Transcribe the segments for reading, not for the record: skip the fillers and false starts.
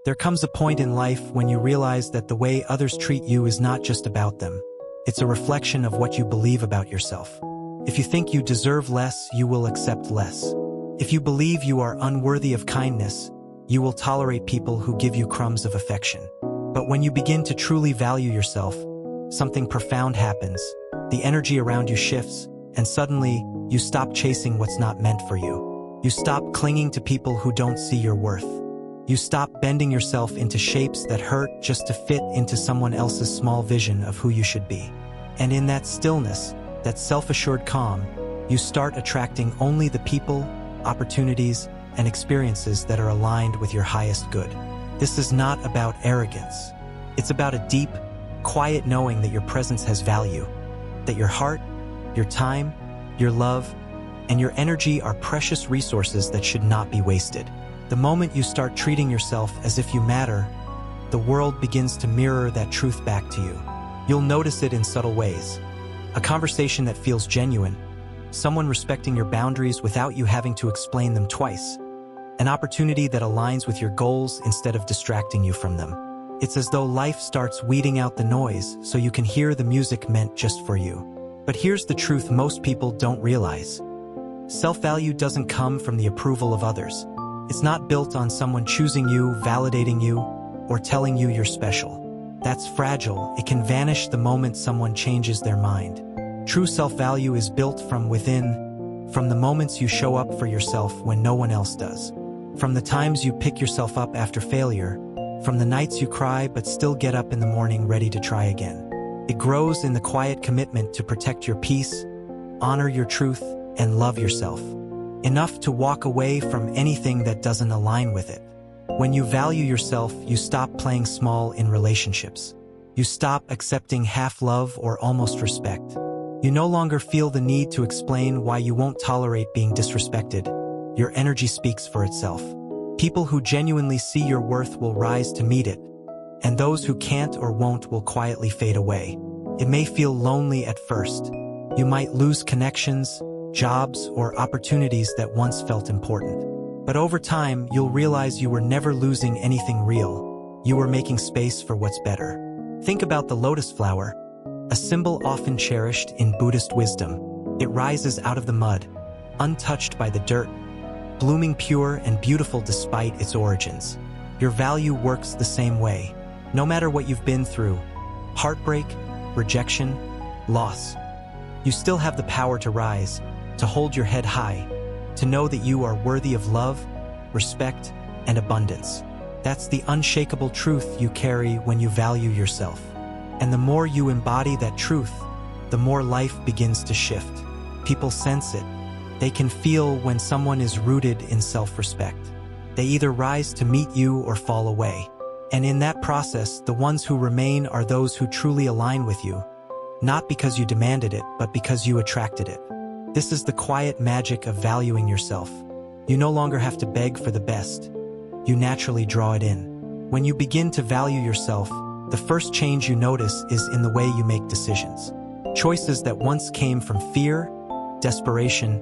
There comes a point in life when you realize that the way others treat you is not just about them. It's a reflection of what you believe about yourself. If you think you deserve less, you will accept less. If you believe you are unworthy of kindness, you will tolerate people who give you crumbs of affection. But when you begin to truly value yourself, something profound happens. The energy around you shifts, and suddenly, you stop chasing what's not meant for you. You stop clinging to people who don't see your worth. You stop bending yourself into shapes that hurt just to fit into someone else's small vision of who you should be. And in that stillness, that self-assured calm, you start attracting only the people, opportunities, and experiences that are aligned with your highest good. This is not about arrogance. It's about a deep, quiet knowing that your presence has value, that your heart, your time, your love, and your energy are precious resources that should not be wasted. The moment you start treating yourself as if you matter, the world begins to mirror that truth back to you. You'll notice it in subtle ways. A conversation that feels genuine, someone respecting your boundaries without you having to explain them twice, an opportunity that aligns with your goals instead of distracting you from them. It's as though life starts weeding out the noise so you can hear the music meant just for you. But here's the truth most people don't realize. Self-value doesn't come from the approval of others. It's not built on someone choosing you, validating you, or telling you you're special. That's fragile. It can vanish the moment someone changes their mind. True self-value is built from within, from the moments you show up for yourself when no one else does, from the times you pick yourself up after failure, from the nights you cry but still get up in the morning ready to try again. It grows in the quiet commitment to protect your peace, honor your truth, and love yourself. Enough to walk away from anything that doesn't align with it. When you value yourself, you stop playing small in relationships. You stop accepting half love or almost respect. You no longer feel the need to explain why you won't tolerate being disrespected. Your energy speaks for itself. People who genuinely see your worth will rise to meet it, and those who can't or won't will quietly fade away. It may feel lonely at first. You might lose connections, jobs, or opportunities that once felt important. But over time, you'll realize you were never losing anything real. You were making space for what's better. Think about the lotus flower, a symbol often cherished in Buddhist wisdom. It rises out of the mud, untouched by the dirt, blooming pure and beautiful despite its origins. Your value works the same way. No matter what you've been through, heartbreak, rejection, loss, you still have the power to rise, to hold your head high, to know that you are worthy of love, respect, and abundance. That's the unshakable truth you carry when you value yourself. And the more you embody that truth, the more life begins to shift. People sense it. They can feel when someone is rooted in self-respect. They either rise to meet you or fall away. And in that process, the ones who remain are those who truly align with you, not because you demanded it, but because you attracted it. This is the quiet magic of valuing yourself. You no longer have to beg for the best. You naturally draw it in. When you begin to value yourself, the first change you notice is in the way you make decisions. Choices that once came from fear, desperation,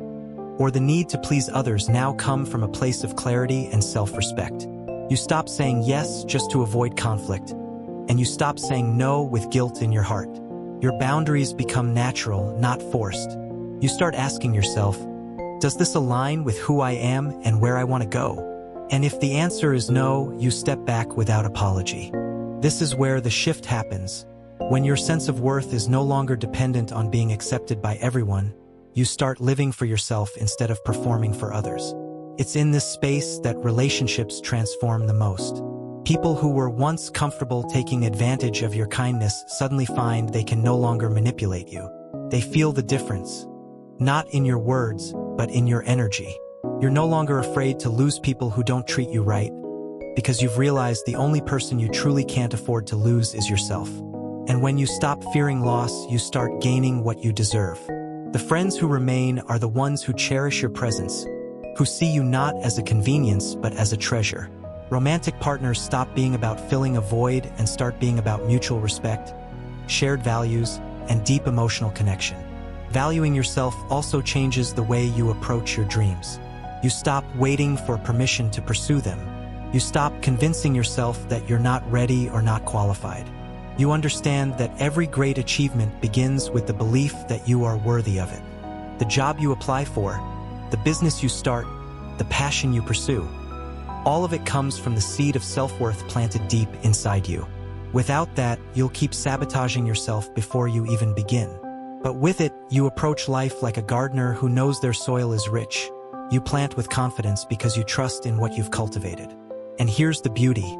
or the need to please others now come from a place of clarity and self-respect. You stop saying yes just to avoid conflict, and you stop saying no with guilt in your heart. Your boundaries become natural, not forced. You start asking yourself, does this align with who I am and where I want to go? And if the answer is no, you step back without apology. This is where the shift happens. When your sense of worth is no longer dependent on being accepted by everyone, you start living for yourself instead of performing for others. It's in this space that relationships transform the most. People who were once comfortable taking advantage of your kindness suddenly find they can no longer manipulate you. They feel the difference. Not in your words, but in your energy. You're no longer afraid to lose people who don't treat you right, because you've realized the only person you truly can't afford to lose is yourself. And when you stop fearing loss, you start gaining what you deserve. The friends who remain are the ones who cherish your presence, who see you not as a convenience but as a treasure. Romantic partners stop being about filling a void and start being about mutual respect, shared values, and deep emotional connection. Valuing yourself also changes the way you approach your dreams. You stop waiting for permission to pursue them. You stop convincing yourself that you're not ready or not qualified. You understand that every great achievement begins with the belief that you are worthy of it. The job you apply for, the business you start, the passion you pursue, all of it comes from the seed of self-worth planted deep inside you. Without that, you'll keep sabotaging yourself before you even begin. But with it, you approach life like a gardener who knows their soil is rich. You plant with confidence because you trust in what you've cultivated. And here's the beauty.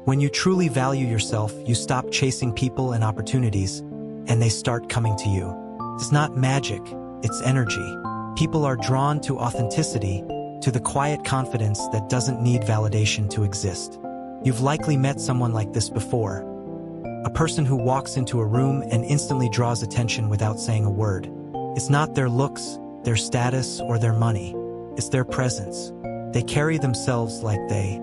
When you truly value yourself, you stop chasing people and opportunities, and they start coming to you. It's not magic, it's energy. People are drawn to authenticity, to the quiet confidence that doesn't need validation to exist. You've likely met someone like this before. A person who walks into a room and instantly draws attention without saying a word. It's not their looks, their status, or their money. It's their presence. They carry themselves like they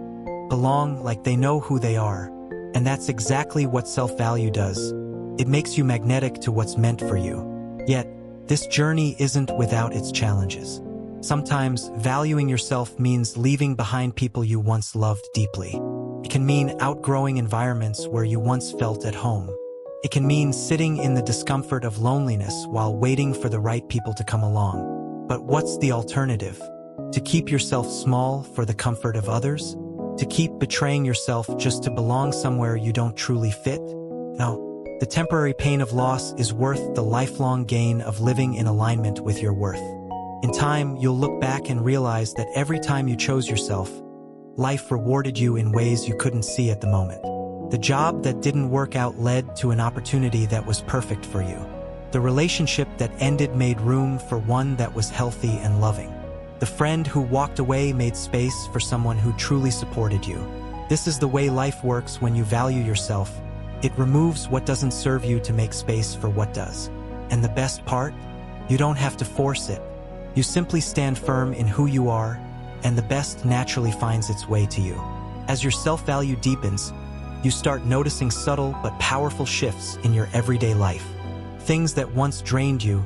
belong, like they know who they are. And that's exactly what self-value does. It makes you magnetic to what's meant for you. Yet, this journey isn't without its challenges. Sometimes, valuing yourself means leaving behind people you once loved deeply. It can mean outgrowing environments where you once felt at home. It can mean sitting in the discomfort of loneliness while waiting for the right people to come along. But what's the alternative? To keep yourself small for the comfort of others? To keep betraying yourself just to belong somewhere you don't truly fit? No. The temporary pain of loss is worth the lifelong gain of living in alignment with your worth. In time, you'll look back and realize that every time you chose yourself, life rewarded you in ways you couldn't see at the moment. The job that didn't work out led to an opportunity that was perfect for you. The relationship that ended made room for one that was healthy and loving. The friend who walked away made space for someone who truly supported you. This is the way life works when you value yourself. It removes what doesn't serve you to make space for what does. And the best part? You don't have to force it. You simply stand firm in who you are, and the best naturally finds its way to you. As your self-value deepens, you start noticing subtle but powerful shifts in your everyday life. Things that once drained you,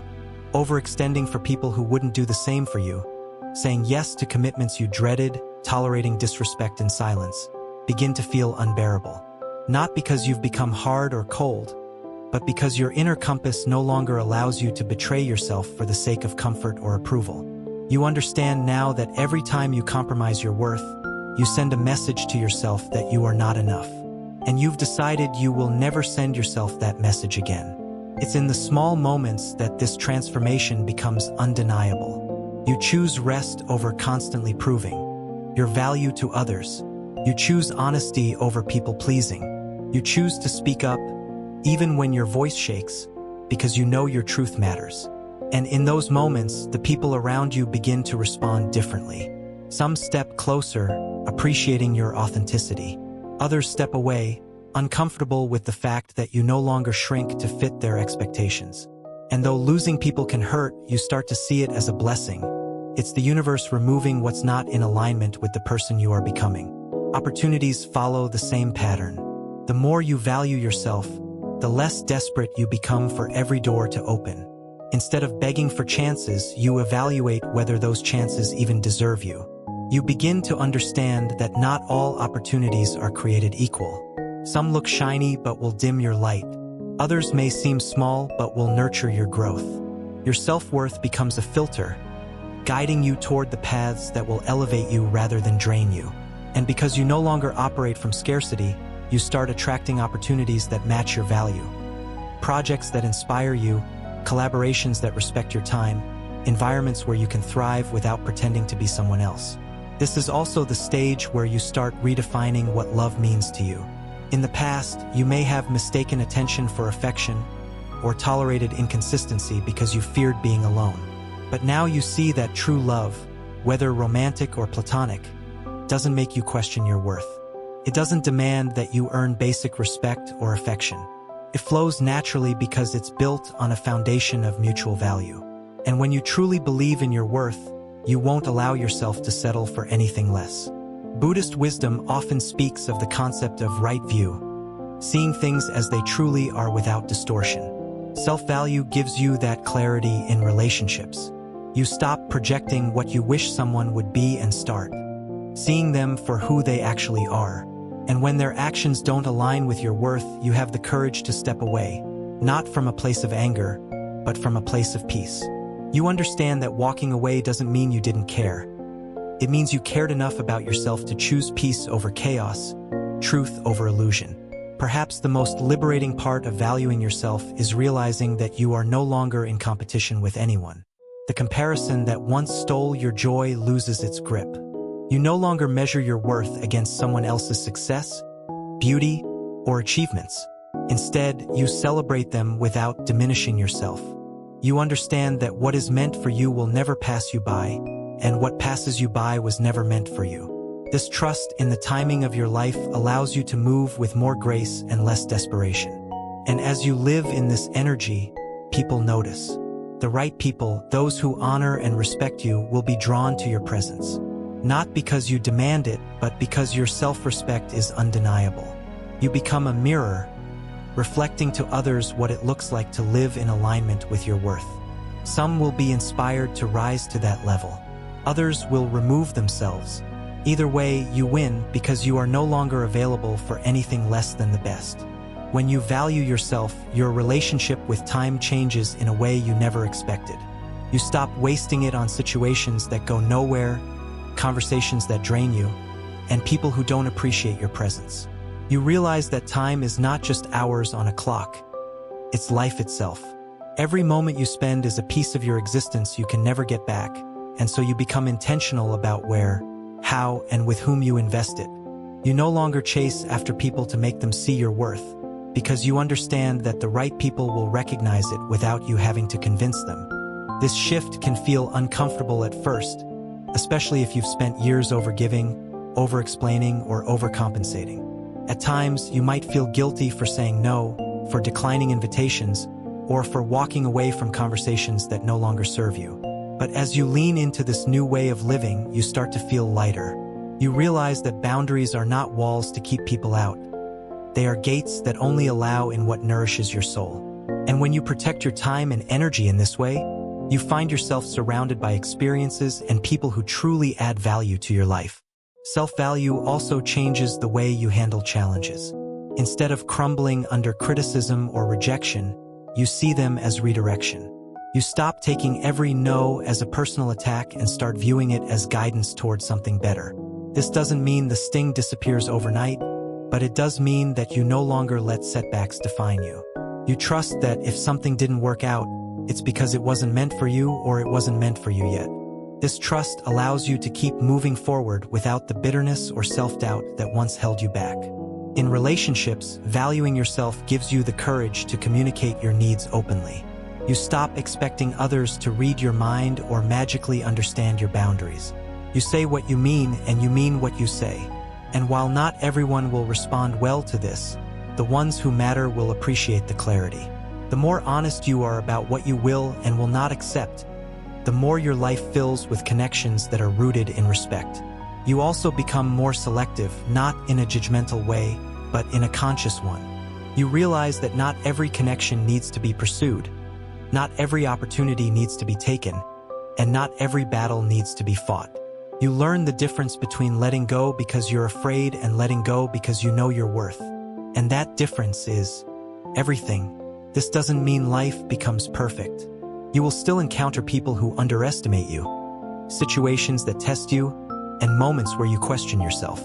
overextending for people who wouldn't do the same for you, saying yes to commitments you dreaded, tolerating disrespect in silence, begin to feel unbearable. Not because you've become hard or cold, but because your inner compass no longer allows you to betray yourself for the sake of comfort or approval. You understand now that every time you compromise your worth, you send a message to yourself that you are not enough. And you've decided you will never send yourself that message again. It's in the small moments that this transformation becomes undeniable. You choose rest over constantly proving your value to others. You choose honesty over people-pleasing. You choose to speak up, even when your voice shakes, because you know your truth matters. And in those moments, the people around you begin to respond differently. Some step closer, appreciating your authenticity. Others step away, uncomfortable with the fact that you no longer shrink to fit their expectations. And though losing people can hurt, you start to see it as a blessing. It's the universe removing what's not in alignment with the person you are becoming. Opportunities follow the same pattern. The more you value yourself, the less desperate you become for every door to open. Instead of begging for chances, you evaluate whether those chances even deserve you. You begin to understand that not all opportunities are created equal. Some look shiny but will dim your light. Others may seem small but will nurture your growth. Your self-worth becomes a filter, guiding you toward the paths that will elevate you rather than drain you. And because you no longer operate from scarcity, you start attracting opportunities that match your value. Projects that inspire you, collaborations that respect your time, environments where you can thrive without pretending to be someone else. This is also the stage where you start redefining what love means to you. In the past, you may have mistaken attention for affection or tolerated inconsistency because you feared being alone. But now you see that true love, whether romantic or platonic, doesn't make you question your worth. It doesn't demand that you earn basic respect or affection. It flows naturally because it's built on a foundation of mutual value. And when you truly believe in your worth, you won't allow yourself to settle for anything less. Buddhist wisdom often speaks of the concept of right view, seeing things as they truly are without distortion. Self-value gives you that clarity in relationships. You stop projecting what you wish someone would be and start seeing them for who they actually are. And when their actions don't align with your worth, you have the courage to step away, not from a place of anger, but from a place of peace. You understand that walking away doesn't mean you didn't care. It means you cared enough about yourself to choose peace over chaos, truth over illusion. Perhaps the most liberating part of valuing yourself is realizing that you are no longer in competition with anyone. The comparison that once stole your joy loses its grip. You no longer measure your worth against someone else's success, beauty, or achievements. Instead, you celebrate them without diminishing yourself. You understand that what is meant for you will never pass you by, and what passes you by was never meant for you. This trust in the timing of your life allows you to move with more grace and less desperation. And as you live in this energy, people notice. The right people, those who honor and respect you, will be drawn to your presence. Not because you demand it, but because your self-respect is undeniable. You become a mirror, reflecting to others what it looks like to live in alignment with your worth. Some will be inspired to rise to that level. Others will remove themselves. Either way, you win because you are no longer available for anything less than the best. When you value yourself, your relationship with time changes in a way you never expected. You stop wasting it on situations that go nowhere, conversations that drain you, and people who don't appreciate your presence. You realize that time is not just hours on a clock. It's life itself. Every moment you spend is a piece of your existence you can never get back, and so you become intentional about where, how, and with whom you invest it. You no longer chase after people to make them see your worth, because you understand that the right people will recognize it without you having to convince them. This shift can feel uncomfortable at first, especially if you've spent years overgiving, over-explaining, or overcompensating. At times, you might feel guilty for saying no, for declining invitations, or for walking away from conversations that no longer serve you. But as you lean into this new way of living, you start to feel lighter. You realize that boundaries are not walls to keep people out. They are gates that only allow in what nourishes your soul. And when you protect your time and energy in this way, you find yourself surrounded by experiences and people who truly add value to your life. Self-value also changes the way you handle challenges. Instead of crumbling under criticism or rejection, you see them as redirection. You stop taking every no as a personal attack and start viewing it as guidance towards something better. This doesn't mean the sting disappears overnight, but it does mean that you no longer let setbacks define you. You trust that if something didn't work out, it's because it wasn't meant for you or it wasn't meant for you yet. This trust allows you to keep moving forward without the bitterness or self-doubt that once held you back. In relationships, valuing yourself gives you the courage to communicate your needs openly. You stop expecting others to read your mind or magically understand your boundaries. You say what you mean and you mean what you say. And while not everyone will respond well to this, the ones who matter will appreciate the clarity. The more honest you are about what you will and will not accept, the more your life fills with connections that are rooted in respect. You also become more selective, not in a judgmental way, but in a conscious one. You realize that not every connection needs to be pursued, not every opportunity needs to be taken, and not every battle needs to be fought. You learn the difference between letting go because you're afraid and letting go because you know your worth. And that difference is everything. This doesn't mean life becomes perfect. You will still encounter people who underestimate you, situations that test you, and moments where you question yourself.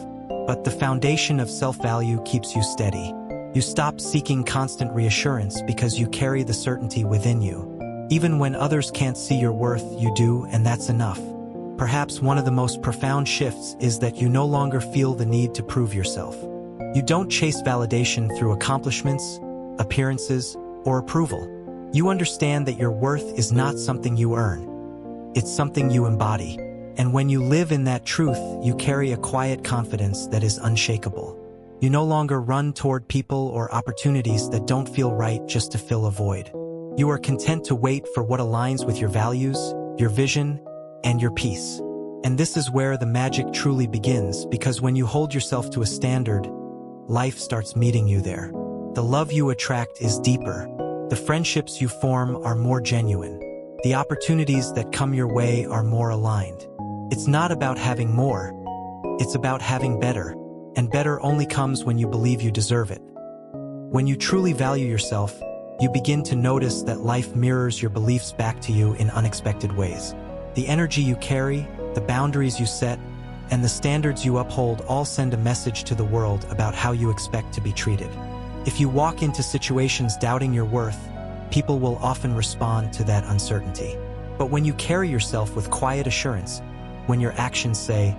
But the foundation of self-value keeps you steady. You stop seeking constant reassurance because you carry the certainty within you. Even when others can't see your worth, you do, and that's enough. Perhaps one of the most profound shifts is that you no longer feel the need to prove yourself. You don't chase validation through accomplishments, appearances, or approval. You understand that your worth is not something you earn. It's something you embody. And when you live in that truth, you carry a quiet confidence that is unshakable. You no longer run toward people or opportunities that don't feel right just to fill a void. You are content to wait for what aligns with your values, your vision, and your peace. And this is where the magic truly begins, because when you hold yourself to a standard, life starts meeting you there. The love you attract is deeper. The friendships you form are more genuine. The opportunities that come your way are more aligned. It's not about having more. It's about having better, and better only comes when you believe you deserve it. When you truly value yourself, you begin to notice that life mirrors your beliefs back to you in unexpected ways. The energy you carry, the boundaries you set, and the standards you uphold all send a message to the world about how you expect to be treated. If you walk into situations doubting your worth, people will often respond to that uncertainty. But when you carry yourself with quiet assurance, when your actions say,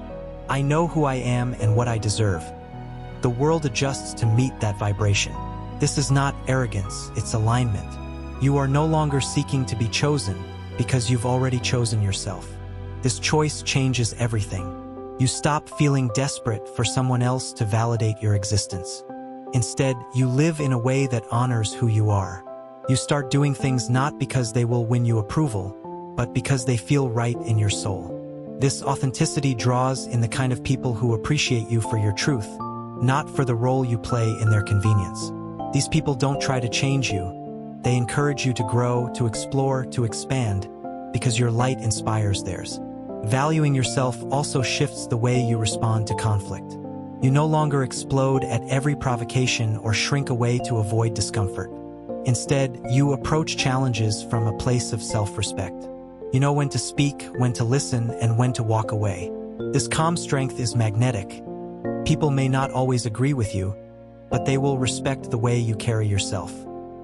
"I know who I am and what I deserve," the world adjusts to meet that vibration. This is not arrogance, it's alignment. You are no longer seeking to be chosen because you've already chosen yourself. This choice changes everything. You stop feeling desperate for someone else to validate your existence. Instead, you live in a way that honors who you are. You start doing things not because they will win you approval, but because they feel right in your soul. This authenticity draws in the kind of people who appreciate you for your truth, not for the role you play in their convenience. These people don't try to change you. They encourage you to grow, to explore, to expand, because your light inspires theirs. Valuing yourself also shifts the way you respond to conflict. You no longer explode at every provocation or shrink away to avoid discomfort. Instead, you approach challenges from a place of self-respect. You know when to speak, when to listen, and when to walk away. This calm strength is magnetic. People may not always agree with you, but they will respect the way you carry yourself.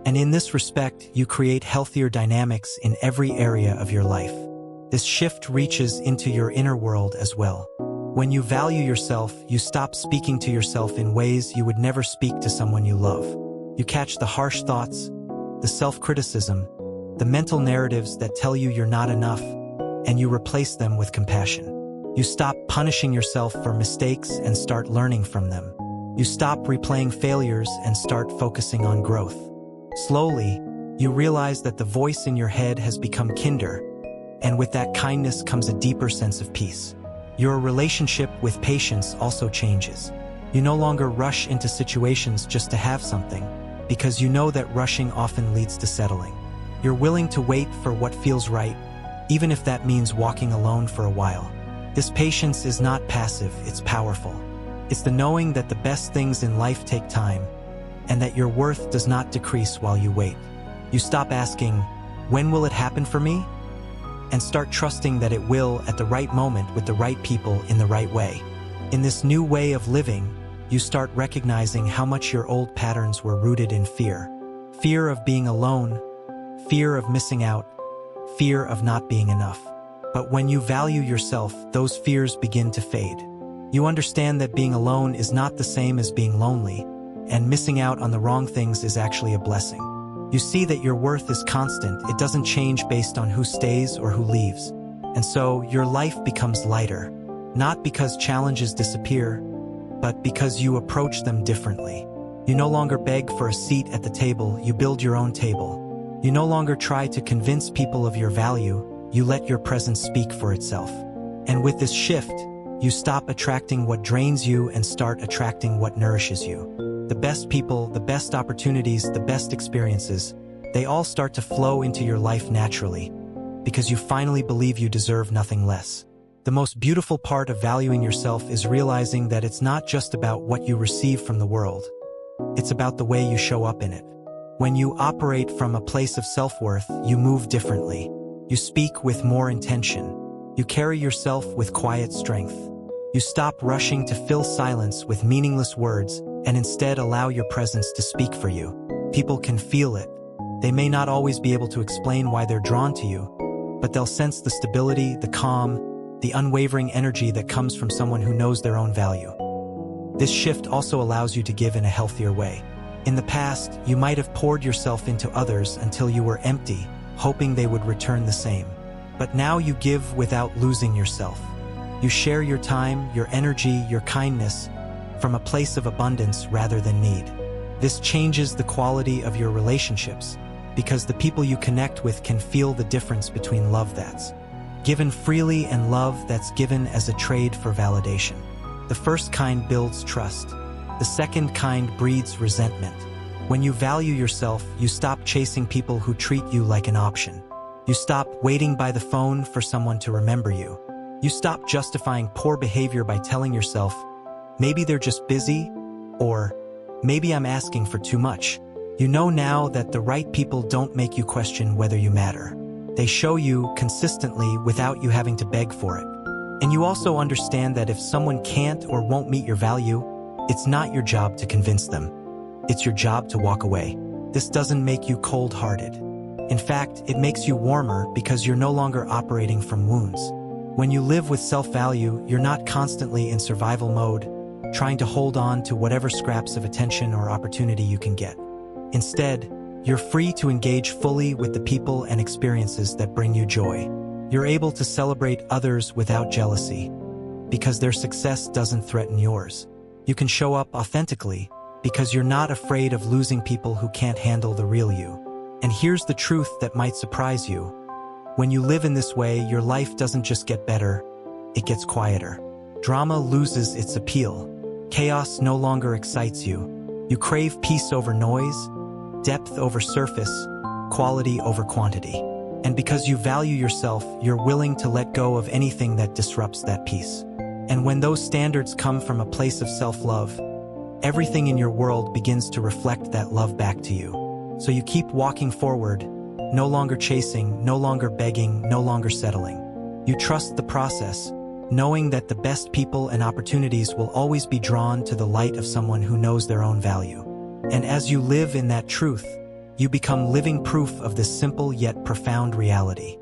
And in this respect, you create healthier dynamics in every area of your life. This shift reaches into your inner world as well. When you value yourself, you stop speaking to yourself in ways you would never speak to someone you love. You catch the harsh thoughts, the self-criticism, the mental narratives that tell you you're not enough, and you replace them with compassion. You stop punishing yourself for mistakes and start learning from them. You stop replaying failures and start focusing on growth. Slowly, you realize that the voice in your head has become kinder, and with that kindness comes a deeper sense of peace. Your relationship with patience also changes. You no longer rush into situations just to have something, because you know that rushing often leads to settling. You're willing to wait for what feels right, even if that means walking alone for a while. This patience is not passive, it's powerful. It's the knowing that the best things in life take time, and that your worth does not decrease while you wait. You stop asking, "When will it happen for me?" and start trusting that it will at the right moment with the right people in the right way. In this new way of living, you start recognizing how much your old patterns were rooted in fear. Fear of being alone, fear of missing out, fear of not being enough. But when you value yourself, those fears begin to fade. You understand that being alone is not the same as being lonely, and missing out on the wrong things is actually a blessing. You see that your worth is constant, it doesn't change based on who stays or who leaves. And so, your life becomes lighter, not because challenges disappear, but because you approach them differently. You no longer beg for a seat at the table, you build your own table. You no longer try to convince people of your value, you let your presence speak for itself. And with this shift, you stop attracting what drains you and start attracting what nourishes you. The best people, the best opportunities, the best experiences, they all start to flow into your life naturally, because you finally believe you deserve nothing less. The most beautiful part of valuing yourself is realizing that it's not just about what you receive from the world. It's about the way you show up in it. When you operate from a place of self-worth, you move differently. You speak with more intention. You carry yourself with quiet strength. You stop rushing to fill silence with meaningless words and instead allow your presence to speak for you. People can feel it. They may not always be able to explain why they're drawn to you, but they'll sense the stability, the calm, the unwavering energy that comes from someone who knows their own value. This shift also allows you to give in a healthier way. In the past, you might have poured yourself into others until you were empty, hoping they would return the same. But now you give without losing yourself. You share your time, your energy, your kindness from a place of abundance rather than need. This changes the quality of your relationships because the people you connect with can feel the difference between love that's given freely and love that's given as a trade for validation. The first kind builds trust. The second kind breeds resentment. When you value yourself, you stop chasing people who treat you like an option. You stop waiting by the phone for someone to remember you. You stop justifying poor behavior by telling yourself, maybe they're just busy, or maybe I'm asking for too much. You know now that the right people don't make you question whether you matter. They show you consistently without you having to beg for it. And you also understand that if someone can't or won't meet your value, it's not your job to convince them. It's your job to walk away. This doesn't make you cold-hearted. In fact, it makes you warmer because you're no longer operating from wounds. When you live with self-value, you're not constantly in survival mode, trying to hold on to whatever scraps of attention or opportunity you can get. Instead, you're free to engage fully with the people and experiences that bring you joy. You're able to celebrate others without jealousy, because their success doesn't threaten yours. You can show up authentically, because you're not afraid of losing people who can't handle the real you. And here's the truth that might surprise you. When you live in this way, your life doesn't just get better, it gets quieter. Drama loses its appeal. Chaos no longer excites you. You crave peace over noise, depth over surface, quality over quantity. And because you value yourself, you're willing to let go of anything that disrupts that peace. And when those standards come from a place of self-love, everything in your world begins to reflect that love back to you. So you keep walking forward, no longer chasing, no longer begging, no longer settling. You trust the process, knowing that the best people and opportunities will always be drawn to the light of someone who knows their own value. And as you live in that truth, you become living proof of this simple yet profound reality.